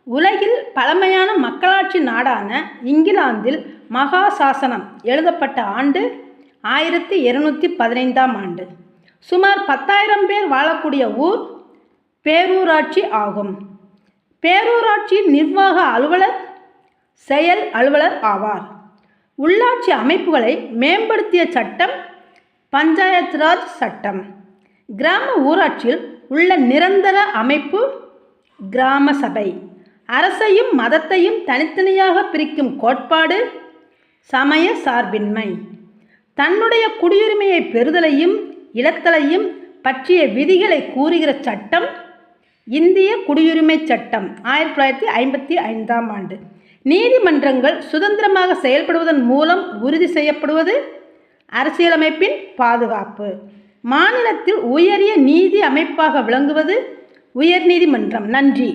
உலகில் பழமையான மக்களாட்சி நாடான இங்கிலாந்தில் மகா சாசனம் எழுதப்பட்ட ஆண்டு 1215ஆம் ஆண்டு. சுமார் 10,000 பேர் வாழக்கூடிய ஊர் பேரூராட்சி ஆகும். பேரூராட்சியின் நிர்வாக அலுவலர் செயல் அலுவலர் ஆவார். உள்ளாட்சி அமைப்புகளை மேம்படுத்திய சட்டம் பஞ்சாயத்து ராஜ் சட்டம். கிராம ஊராட்சியில் உள்ள நிரந்தர அமைப்பு கிராம சபை. அரசையும் மதத்தையும் தனித்தனியாக பிரிக்கும் கோட்பாடு சமய சார்பின்மை. தன்னுடைய குடியுரிமையை பெறுதலையும் இழத்தலையும் பற்றிய விதிகளை கூறுகிற சட்டம் இந்திய குடியுரிமை சட்டம் 1955ஆம் ஆண்டு. நீதிமன்றங்கள் சுதந்திரமாக செயல்படுவதன் மூலம் உறுதி செய்யப்படுவது அரசியலமைப்பின் பாதுகாப்பு. மாநிலத்தில் உயரிய நீதி அமைப்பாக விளங்குவது உயர்நீதிமன்றம். நன்றி.